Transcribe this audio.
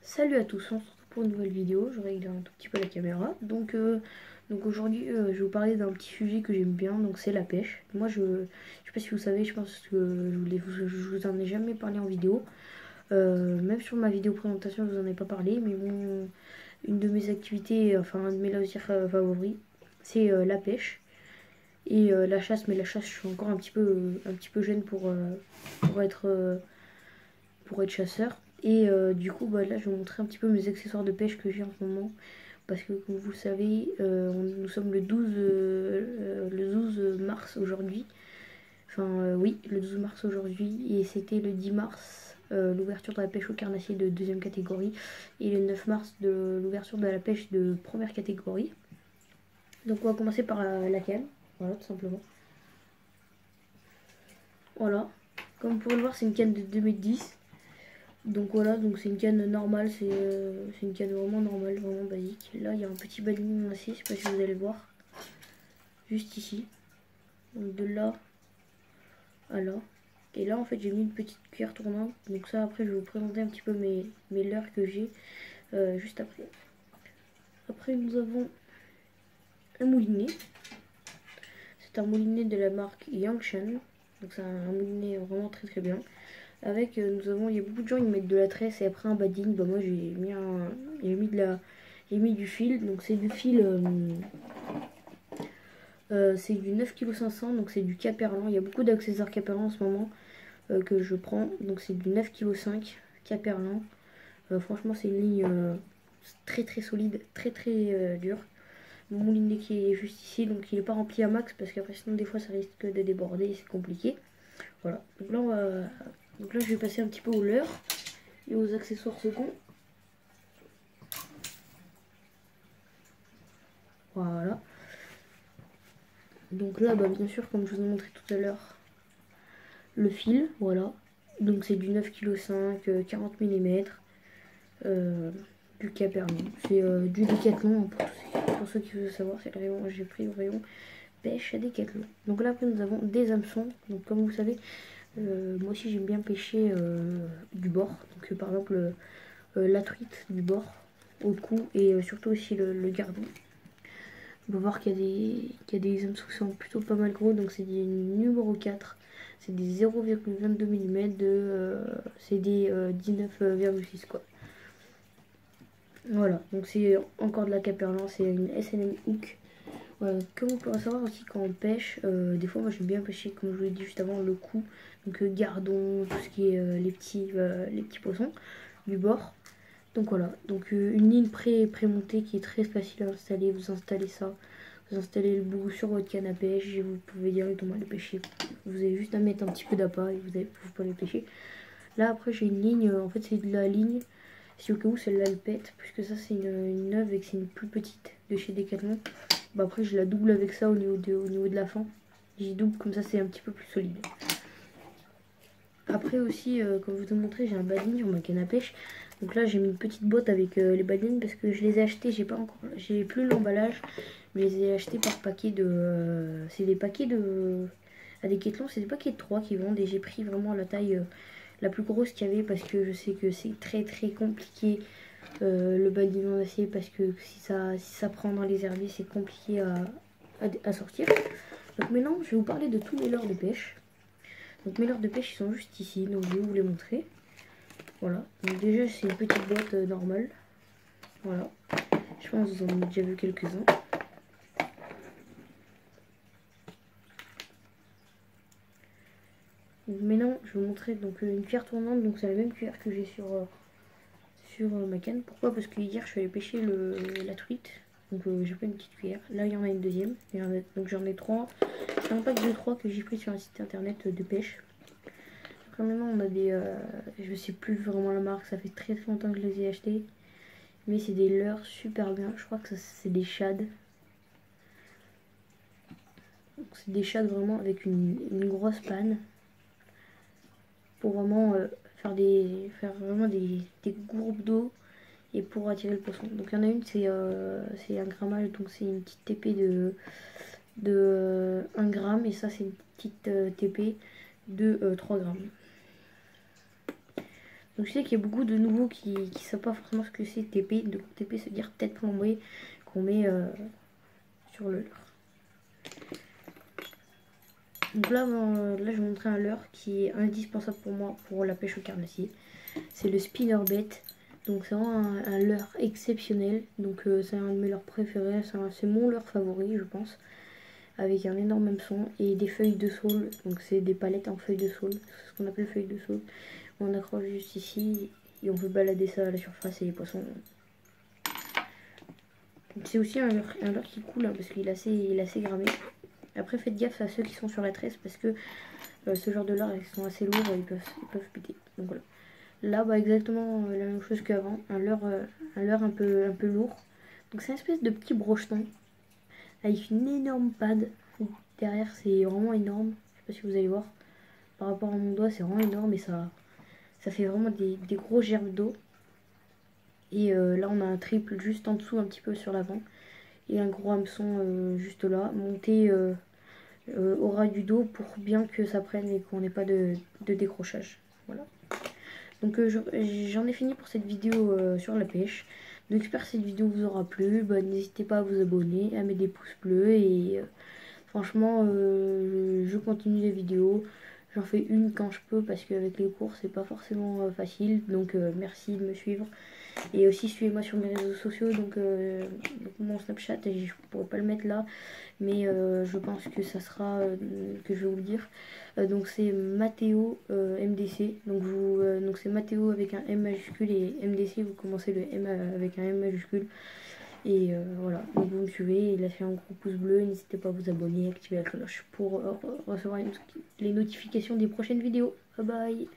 Salut à tous, on se retrouve pour une nouvelle vidéo. Je règle un tout petit peu la caméra. Donc aujourd'hui, je vais vous parler d'un petit sujet que j'aime bien, donc c'est la pêche. Moi, je sais pas si vous savez, je pense que je vous en ai jamais parlé en vidéo. Même sur ma vidéo présentation, je vous en ai pas parlé, mais une de mes activités, enfin un de mes loisirs favoris, c'est la pêche et la chasse. Mais la chasse, je suis encore un petit peu jeune pour être, euh, pour être chasseur. Et du coup, bah, là, je vais vous montrer un petit peu mes accessoires de pêche que j'ai en ce moment. Parce que, comme vous le savez, nous sommes le 12 mars aujourd'hui. Enfin, oui, le 12 mars aujourd'hui. Et c'était le 10 mars, l'ouverture de la pêche au carnassier de deuxième catégorie. Et le 9 mars, de l'ouverture de la pêche de première catégorie. Donc, on va commencer par la canne. Voilà, tout simplement. Voilà. Comme vous pouvez le voir, c'est une canne de 2,10 m. Donc voilà, donc c'est une canne normale, c'est une canne vraiment normale, vraiment basique. Là, il y a un petit balinon ainsi, je sais pas si vous allez voir, juste ici. Donc de là à là. Et là, en fait, j'ai mis une petite cuillère tournante. Donc ça, après, je vais vous présenter un petit peu mes leurres que j'ai juste après. Après, nous avons un moulinet. C'est un moulinet de la marque Yangshan. Donc c'est un moulinet vraiment très très bien. Avec, nous avons, il y a beaucoup de gens, ils mettent de la tresse et après un bading. Bah moi, j'ai mis du fil. Donc c'est du fil, c'est du 9,5 kg, donc c'est du Caperlan. Il y a beaucoup d'accessoires Caperlan en ce moment que je prends. Donc c'est du 9,5 kg Caperlan. Franchement, c'est une ligne très très solide, très très dure. Mon moulinet qui est juste ici, donc il n'est pas rempli à max parce qu'après sinon des fois ça risque de déborder et c'est compliqué. Voilà, donc là je vais passer un petit peu aux leurres et aux accessoires seconds. Voilà. Donc là, bah, bien sûr, comme je vous ai montré tout à l'heure, le fil, voilà. Donc c'est du 9,5 kg, 40 mm, du Capernaum. C'est du Décathlon, hein, pour ceux qui veulent savoir, c'est le rayon, j'ai pris le rayon pêche à Décathlon. Donc là après nous avons des hameçons. Donc comme vous savez, moi aussi j'aime bien pêcher du bord. Donc par exemple la truite du bord au cou et surtout aussi le gardon. On peut voir qu'il y a des hameçons qui sont plutôt pas mal gros. Donc c'est des numéro 4. C'est des 0,22 mm c'est des 19,6 quoi. Voilà, donc c'est encore de la Caperlan, c'est une SNM Hook. Voilà, comme vous pouvez savoir aussi quand on pêche, des fois moi j'aime bien pêcher comme je vous l'ai dit juste avant le cou, donc gardon, tout ce qui est les petits poissons du bord. Donc voilà, donc une ligne pré-montée qui est très facile à installer, vous installez ça, vous installez le bout sur votre canne à pêche et vous pouvez directement aller pêcher. Vous avez juste à mettre un petit peu d'appât et vous pouvez aller pêcher. Là après j'ai une ligne, en fait c'est de la ligne, si au cas où celle-là elle pète, puisque ça c'est une neuve et que c'est une plus petite de chez Decathlon. Bah après je la double avec ça au niveau de la fin. J'y double comme ça c'est un petit peu plus solide. Après aussi, comme je vous ai montré, j'ai un bading sur ma canne à pêche. Donc là j'ai mis une petite boîte avec les badines parce que je les ai achetés, j'ai plus l'emballage, mais je les ai achetés par paquet de. C'est des paquets de. À Decathlon, c'est des paquets de 3 qui vendent et j'ai pris vraiment la taille la plus grosse qu'il y avait parce que je sais que c'est très très compliqué le bading en acier parce que si ça prend dans les herbiers c'est compliqué à sortir. Donc maintenant je vais vous parler de tous mes leurres de pêche. Donc mes leurres de pêche ils sont juste ici, donc je vais vous les montrer. Voilà, donc déjà c'est une petite boîte normale. Voilà, je pense que vous en avez déjà vu quelques-uns. Donc maintenant je vais vous montrer donc, une cuillère tournante, donc c'est la même cuillère que j'ai sur ma canne. Pourquoi? Parce que hier je suis allée pêcher la truite. Donc j'ai pris une petite cuillère. Là il y en a une deuxième. Donc j'en ai 3. C'est un pack de 3 que j'ai pris sur un site internet de pêche. Après maintenant on a des. Je sais plus vraiment la marque, ça fait très très longtemps que je les ai achetés. Mais c'est des leurres super bien. Je crois que c'est des shads. C'est des shads vraiment avec une grosse panne. Pour vraiment faire vraiment des gourbes d'eau et pour attirer le poisson. Donc il y en a une, c'est un grammage, donc c'est une petite TP de 1 gramme et ça c'est une petite TP de 3 grammes. Donc je sais qu'il y a beaucoup de nouveaux qui ne savent pas forcément ce que c'est TP. Donc TP, c'est dire tête plombée qu'on met sur le leurre. Donc là, je vais montrer un leurre qui est indispensable pour moi pour la pêche au carnassier. C'est le spinnerbait. Donc c'est vraiment un leurre exceptionnel. Donc c'est un de mes leurres préférés. C'est mon leurre favori, je pense. Avec un énorme hameçon et des feuilles de saule. Donc c'est des palettes en feuilles de saule. C'est ce qu'on appelle feuilles de saule. On accroche juste ici et on peut balader ça à la surface et les poissons. C'est aussi un leurre qui coule hein, parce qu'il est assez grammé. Après faites gaffe à ceux qui sont sur la tresse parce que ce genre de leurre ils sont assez lourds et ils peuvent péter. Donc voilà. Là bah exactement la même chose qu'avant. Un leurre un peu lourd. Donc c'est une espèce de petit brocheton avec une énorme pad. Derrière c'est vraiment énorme. Je sais pas si vous allez voir. Par rapport à mon doigt c'est vraiment énorme et ça fait vraiment des gros gerbes d'eau. Et là on a un triple juste en dessous un petit peu sur l'avant. Et un gros hameçon juste là. Monté au ras du dos pour bien que ça prenne et qu'on n'ait pas de décrochage. Voilà. Donc j'en ai fini pour cette vidéo sur la pêche. Donc j'espère que cette vidéo vous aura plu. Bah, n'hésitez pas à vous abonner, à mettre des pouces bleus. Et franchement, je continue les vidéos. J'en fais une quand je peux parce qu'avec les cours c'est pas forcément facile. Donc merci de me suivre. Et aussi suivez-moi sur mes réseaux sociaux. Donc mon Snapchat, je ne pourrais pas le mettre là. Mais je pense que ça sera, que je vais vous le dire. Donc c'est Mathéo MDC. Donc c'est Mathéo avec un M majuscule et MDC, vous commencez le M avec un M majuscule. Et voilà, donc vous me suivez et lâchez un gros pouce bleu. N'hésitez pas à vous abonner et activer la cloche pour recevoir les notifications des prochaines vidéos. Bye bye.